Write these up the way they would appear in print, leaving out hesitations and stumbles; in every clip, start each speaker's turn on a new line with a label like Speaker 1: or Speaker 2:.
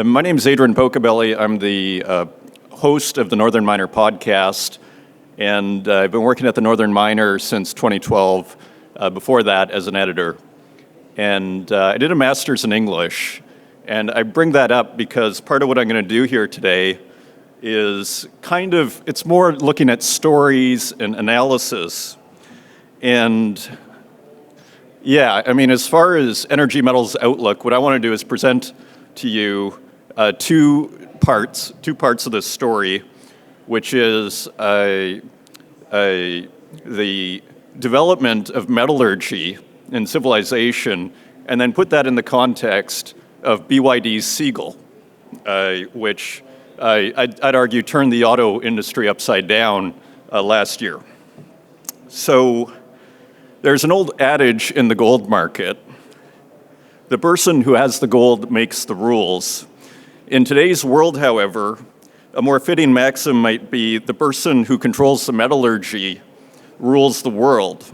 Speaker 1: My name is Adrian Pocabelli. I'm the host of the Northern Miner podcast, and I've been working at the Northern Miner since 2012, before that as an editor. And I did a master's in English, and I bring that up because part of what I'm going to do here today is it's more looking at stories and analysis. And yeah, I mean, as far as Energy Metals Outlook, what I want to do is present to you two parts of this story, which is the development of metallurgy and civilization, and then put that in the context of BYD's Siegel, which I'd argue turned the auto industry upside down last year. So there's an old adage in the gold market: the person who has the gold makes the rules. In today's world, however, a more fitting maxim might be the person who controls the metallurgy rules the world.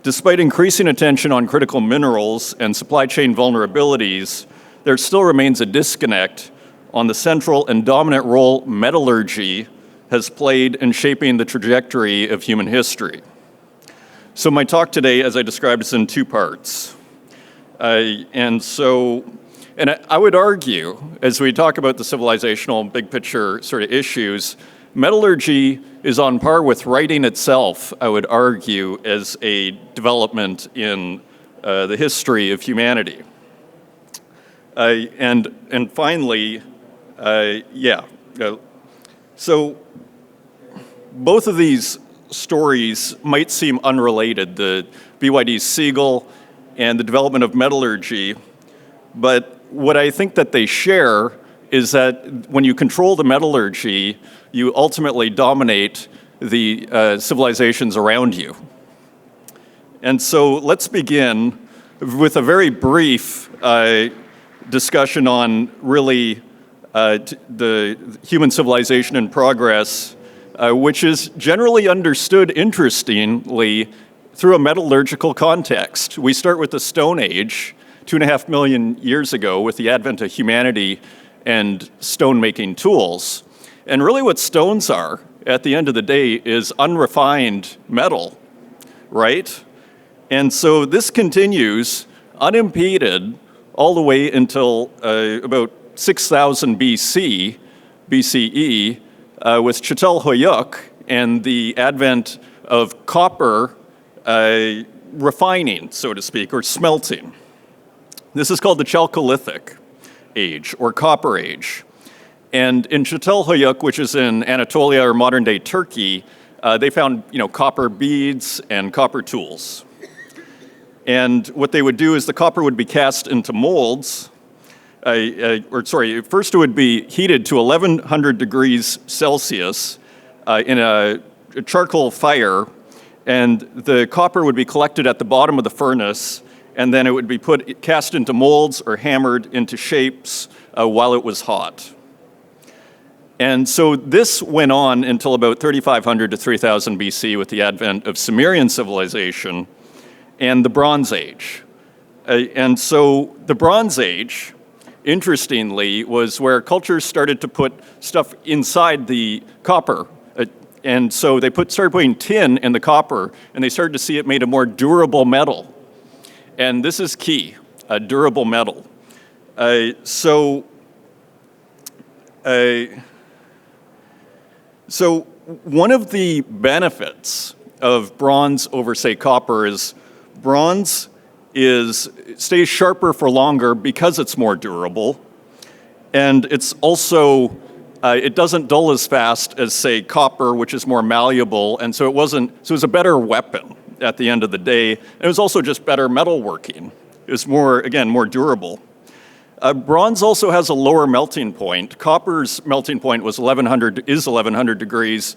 Speaker 1: Despite increasing attention on critical minerals and supply chain vulnerabilities, there still remains a disconnect on the central and dominant role metallurgy has played in shaping the trajectory of human history. So my talk today, as I described, is in two parts. And I would argue, as we talk about the civilizational big picture sort of issues, metallurgy is on par with writing itself, I would argue, as a development in the history of humanity. And finally, so both of these stories might seem unrelated, the BYD's Siegel and the development of metallurgy, but what I think that they share is that when you control the metallurgy, you ultimately dominate the civilizations around you. And so let's begin with a very brief discussion on really the human civilization in progress, which is generally understood, interestingly, through a metallurgical context. We start with the Stone Age, 2.5 million years ago, with the advent of humanity and stone-making tools. And really what stones are, at the end of the day, is unrefined metal, right? And so this continues unimpeded all the way until about 6000 BCE, with Çatalhöyük and the advent of copper refining, so to speak, or smelting. This is called the Chalcolithic age, or Copper Age. And in Çatalhöyük, which is in Anatolia or modern-day Turkey, they found copper beads and copper tools. And what they would do is the copper would be cast into molds, first it would be heated to 1100 degrees Celsius in a charcoal fire, and the copper would be collected at the bottom of the furnace, and then it would be cast into molds or hammered into shapes while it was hot. And so this went on until about 3500 to 3000 BC with the advent of Sumerian civilization and the Bronze Age. And so the Bronze Age, interestingly, was where cultures started to put stuff inside the copper. And so they started putting tin in the copper, and they started to see it made a more durable metal. And this is key, a durable metal. So one of the benefits of bronze over, say, copper is bronze stays sharper for longer because it's more durable, and it's also it doesn't dull as fast as, say, copper, which is more malleable, and so it was a better weapon at the end of the day. It was also just better metalworking. It was more durable. Bronze also has a lower melting point. Copper's melting point is 1100 degrees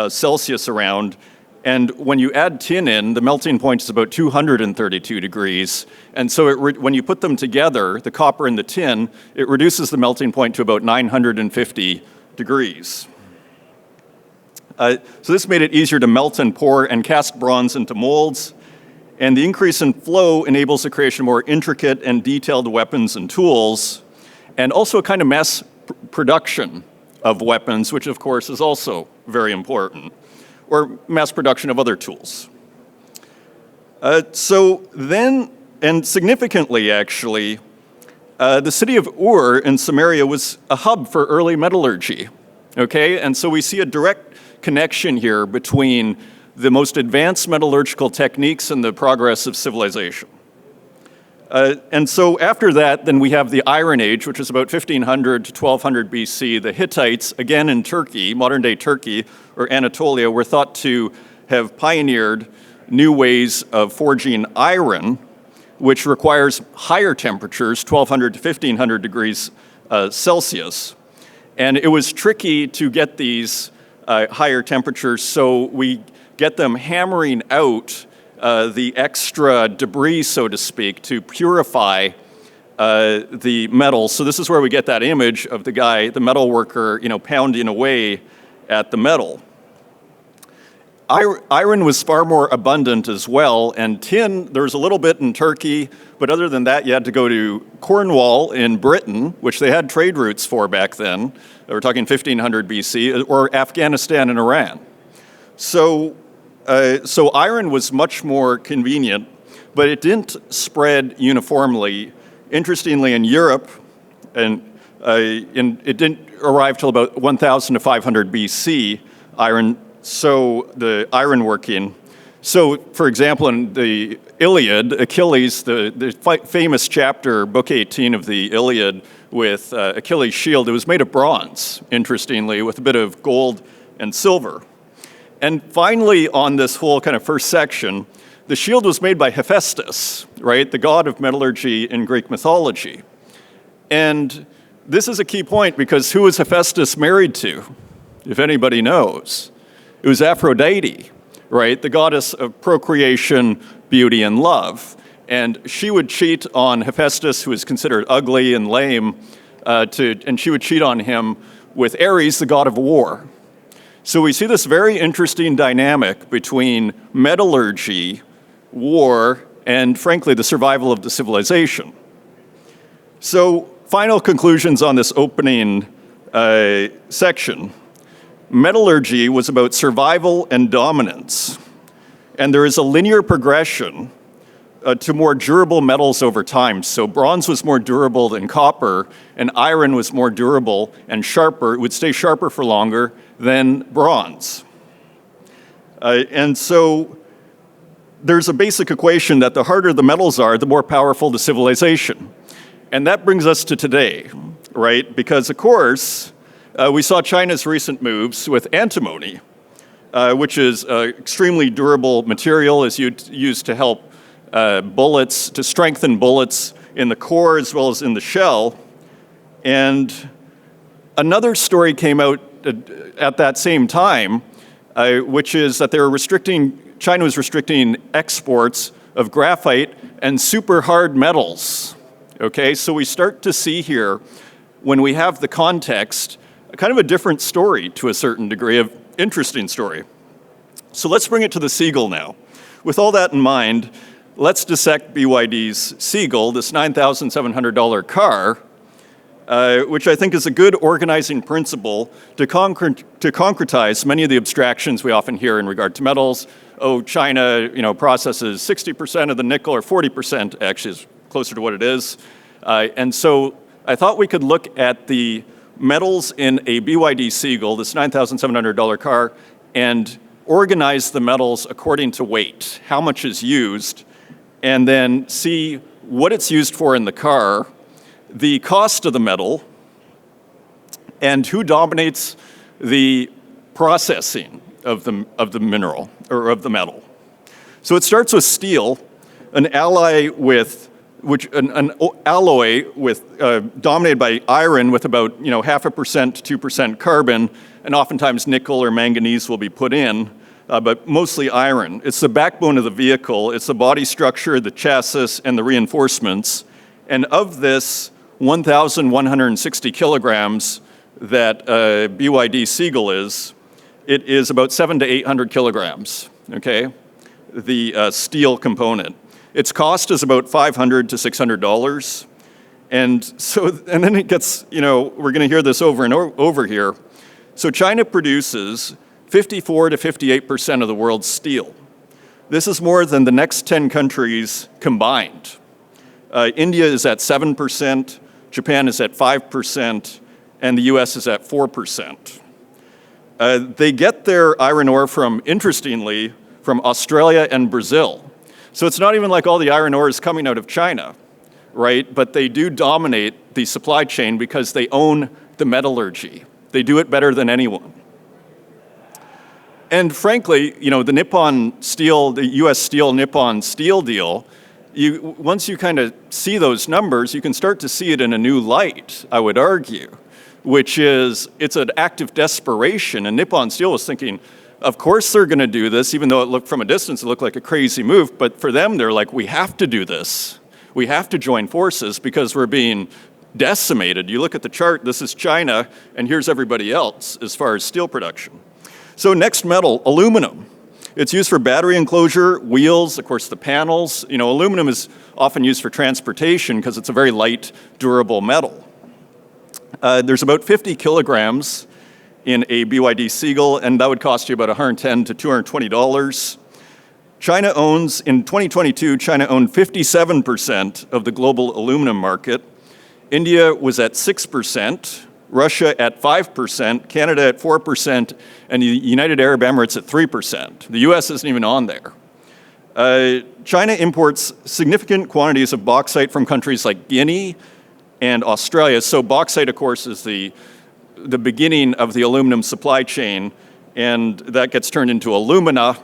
Speaker 1: Celsius around, and when you add tin in, the melting point is about 232 degrees. And so when you put them together, the copper and the tin, it reduces the melting point to about 950 degrees. So this made it easier to melt and pour and cast bronze into molds. And the increase in flow enables the creation of more intricate and detailed weapons and tools. and also a kind of mass production of weapons, which of course is also very important, or mass production of other tools. So then, and significantly actually, the city of Ur in Samaria was a hub for early metallurgy, okay? And so we see a direct connection here between the most advanced metallurgical techniques and the progress of civilization. And so after that, then we have the Iron Age, which is about 1500 to 1200 BC. The Hittites, again in Turkey, modern-day Turkey, or Anatolia, were thought to have pioneered new ways of forging iron, which requires higher temperatures, 1200 to 1500 degrees Celsius. And it was tricky to get these higher temperatures, so we get them hammering out the extra debris, so to speak, to purify the metal. So this is where we get that image of the guy, the metal worker, pounding away at the metal. Iron was far more abundant as well, and tin, there was a little bit in Turkey, but other than that, you had to go to Cornwall in Britain, which they had trade routes for back then. We're talking 1500 BC, or Afghanistan and Iran. So iron was much more convenient, but it didn't spread uniformly. Interestingly, in Europe, and it didn't arrive till about 1000 to 500 BC, the ironworking. So, for example, in the Iliad, Achilles, the famous chapter, Book 18 of the Iliad, with Achilles' shield, it was made of bronze, interestingly, with a bit of gold and silver. And finally, on this whole kind of first section, the shield was made by Hephaestus, right, the god of metallurgy in Greek mythology. And this is a key point because who was Hephaestus married to, if anybody knows? It was Aphrodite, right, the goddess of procreation, beauty, and love. And she would cheat on Hephaestus, who was considered ugly and lame, and she would cheat on him with Ares, the god of war. So we see this very interesting dynamic between metallurgy, war, and frankly, the survival of the civilization. So final conclusions on this opening section. Metallurgy was about survival and dominance, and there is a linear progression to more durable metals over time. So bronze was more durable than copper, and iron was more durable and sharper. It would stay sharper for longer than bronze. And so there's a basic equation that the harder the metals are, the more powerful the civilization. And that brings us to today, right? Because, of course, we saw China's recent moves with antimony, which is an extremely durable material, is used to help bullets, to strengthen bullets in the core as well as in the shell. And another story came out at that same time, which is that China was restricting exports of graphite and super hard metals. Okay, so we start to see here, when we have the context, kind of a different story to a certain degree, of interesting story. So let's bring it to the Seagull now. With all that in mind, let's dissect BYD's Seagull, this $9,700 car, which I think is a good organizing principle to concretize many of the abstractions we often hear in regard to metals. Oh, China, processes 60% of the nickel, or 40%, actually is closer to what it is. And so I thought we could look at the metals in a BYD Seagull, this $9,700 car, and organize the metals according to weight, how much is used, and then see what it's used for in the car, the cost of the metal, and who dominates the processing of the mineral, or of the metal. So it starts with steel, an alloy with dominated by iron with about 0.5% to 2% carbon, and oftentimes nickel or manganese will be put in, but mostly iron. It's the backbone of the vehicle. It's the body structure, the chassis, and the reinforcements. And of this 1,160 kilograms that BYD Seagull is, it is about 700 to 800 kilograms, okay? The steel component. Its cost is about $500 to $600, And then it gets, we're going to hear this over and over here. So China produces 54 to 58% of the world's steel. This is more than the next 10 countries combined. India is at 7%, Japan is at 5%, and the US is at 4%. They get their iron ore interestingly, from Australia and Brazil. So it's not even like all the iron ore is coming out of China, right? But they do dominate the supply chain because they own the metallurgy. They do it better than anyone. And frankly, the Nippon Steel, the US Steel Nippon Steel deal, once you kind of see those numbers, you can start to see it in a new light, I would argue, which is it's an act of desperation. And Nippon Steel was thinking, of course they're going to do this, even though it looked from a distance, it looked like a crazy move. But for them, they're like, we have to do this. We have to join forces because we're being decimated. You look at the chart, this is China, and here's everybody else as far as steel production. So next metal, aluminum. It's used for battery enclosure, wheels, of course the panels. Aluminum is often used for transportation because it's a very light, durable metal. There's about 50 kilograms in a BYD Seagull, and that would cost you about $110 to $220. In 2022, China owned 57% of the global aluminum market. India was at 6%, Russia at 5%, Canada at 4%, and the United Arab Emirates at 3%. The US isn't even on there. China imports significant quantities of bauxite from countries like Guinea and Australia. So bauxite, of course, is the beginning of the aluminum supply chain, and that gets turned into alumina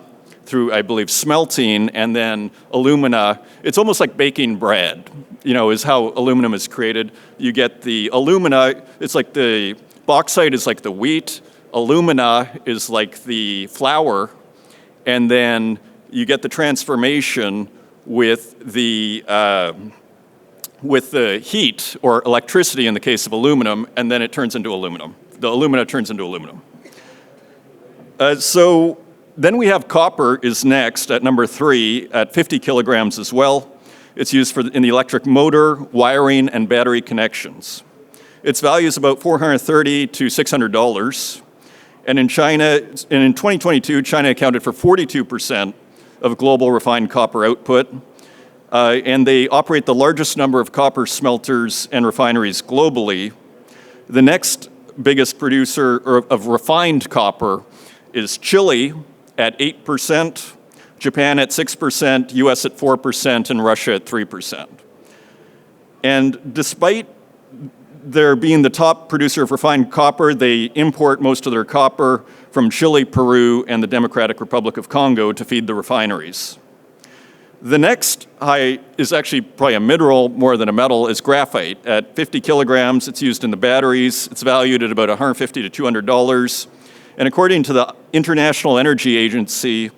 Speaker 1: through, I believe, smelting, and then alumina. It's almost like baking bread, is how aluminum is created. You get the alumina, it's like the bauxite is like the wheat, alumina is like the flour, and then you get the transformation with the heat or electricity in the case of aluminum, and then it turns into aluminum. The alumina turns into aluminum. So then we have copper is next at number 3 at 50 kilograms as well. It's used in the electric motor, wiring, and battery connections. Its value is about $430 to $600. And in 2022, China accounted for 42% of global refined copper output. And they operate the largest number of copper smelters and refineries globally. The next biggest producer of refined copper is Chile at 8%, Japan at 6%, US at 4%, and Russia at 3%. And despite their being the top producer of refined copper, they import most of their copper from Chile, Peru, and the Democratic Republic of Congo to feed the refineries. The next high is actually probably a mineral more than a metal, is graphite. At 50 kilograms, it's used in the batteries. It's valued at about $150 to $200. And according to the International Energy Agency,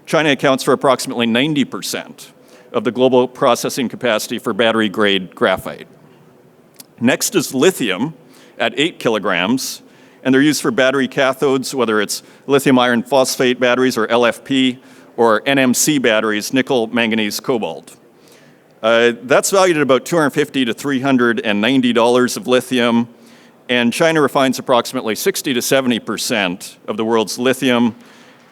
Speaker 1: China accounts for approximately 90% of the global processing capacity for battery-grade graphite. Next is lithium at 8 kilograms, and they're used for battery cathodes, whether it's lithium iron phosphate batteries or LFP, or NMC batteries, nickel, manganese, cobalt. That's valued at about $250 to $390 of lithium, and China refines approximately 60 to 70% of the world's lithium.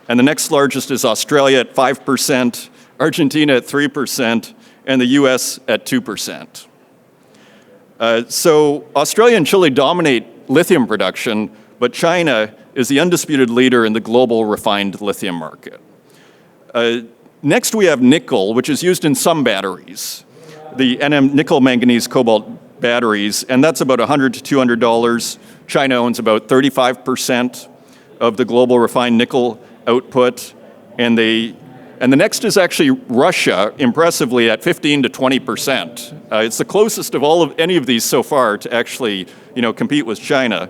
Speaker 1: And the next largest is Australia at 5%, Argentina at 3%, and the US at 2%. So Australia and Chile dominate lithium production, but China is the undisputed leader in the global refined lithium market. Next we have nickel, which is used in some batteries, the nickel, manganese, cobalt batteries, and that's about $100 to $200. China owns about 35% of the global refined nickel output, and the next is actually Russia, impressively at 15 to 20%. It's the closest of any of these so far to actually, compete with China.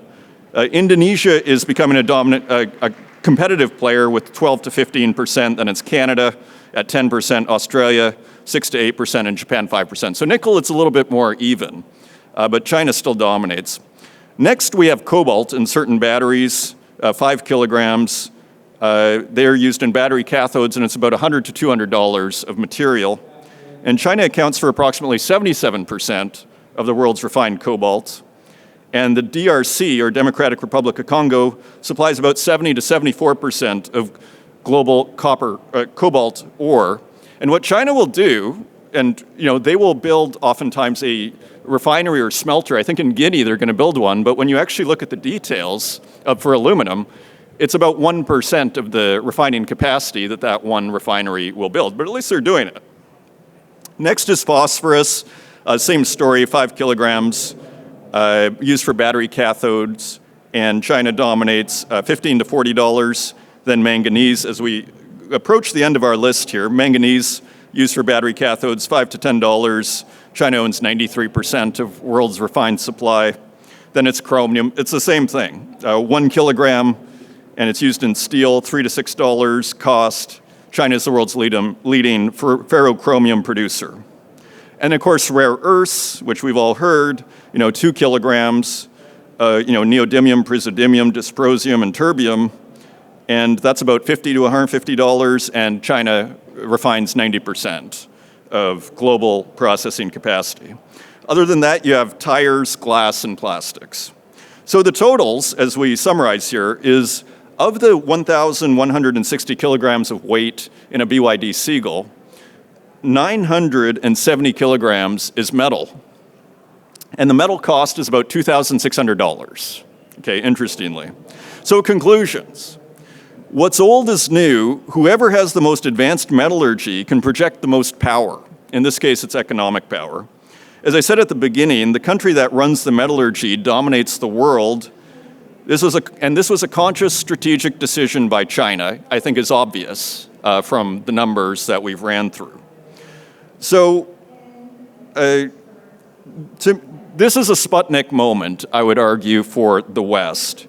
Speaker 1: Indonesia is becoming a competitive player with 12 to 15%, then it's Canada at 10%, Australia 6 to 8%, and Japan 5%. So nickel, it's a little bit more even, but China still dominates. Next, we have cobalt in certain batteries, 5 kilograms. They're used in battery cathodes, and it's about $100 to $200 of material. And China accounts for approximately 77% of the world's refined cobalt. And the DRC, or Democratic Republic of Congo, supplies about 70 to 74% of global cobalt ore. And what China will do, and they will build oftentimes a refinery or smelter. I think in Guinea they're going to build one, but when you actually look at the details for aluminum, it's about 1% of the refining capacity that one refinery will build, but at least they're doing it. Next is phosphorus, same story, 5 kilograms, used for battery cathodes, and China dominates, $15 to $40. Then manganese, as we approach the end of our list here, manganese used for battery cathodes, $5 to $10. China owns 93% of world's refined supply. Then it's chromium. It's the same thing. 1 kilogram, and it's used in steel, $3 to $6 cost. China is the world's leading ferrochromium producer. And of course, rare earths, which we've all heard, 2 kilograms, neodymium, praseodymium, dysprosium, and terbium. And that's about $50 to $150, and China refines 90% of global processing capacity. Other than that, you have tires, glass, and plastics. So the totals, as we summarize here, is of the 1,160 kilograms of weight in a BYD Seagull, 970 kilograms is metal. And the metal cost is about $2,600. Okay, interestingly. So conclusions. What's old is new. Whoever has the most advanced metallurgy can project the most power. In this case, it's economic power. As I said at the beginning, the country that runs the metallurgy dominates the world. This was a conscious strategic decision by China, I think is obvious from the numbers that we've ran through. So this is a Sputnik moment, I would argue, for the West.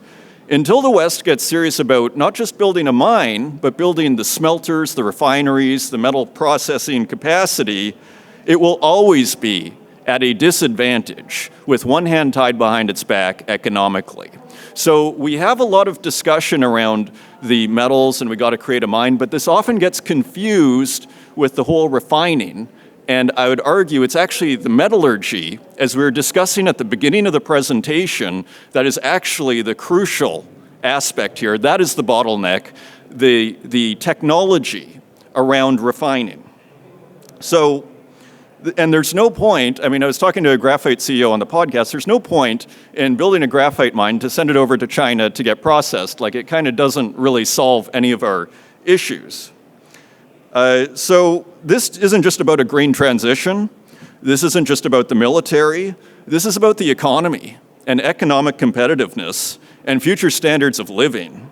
Speaker 1: Until the West gets serious about not just building a mine, but building the smelters, the refineries, the metal processing capacity, it will always be at a disadvantage with one hand tied behind its back economically. So we have a lot of discussion around the metals and we got to create a mine, but this often gets confused with the whole refining. And I would argue it's actually the metallurgy, as we were discussing at the beginning of the presentation, that is actually the crucial aspect here. That is the bottleneck, the technology around refining. So, and there's no point, I was talking to a graphite CEO on the podcast, there's no point in building a graphite mine to send it over to China to get processed. Like, it kind of doesn't really solve any of our issues. So this isn't just about a green transition. This isn't just about the military. This is about the economy and economic competitiveness and future standards of living.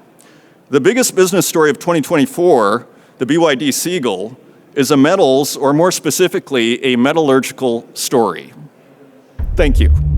Speaker 1: The biggest business story of 2024, the BYD Seagull, is a metals, or more specifically, a metallurgical story. Thank you.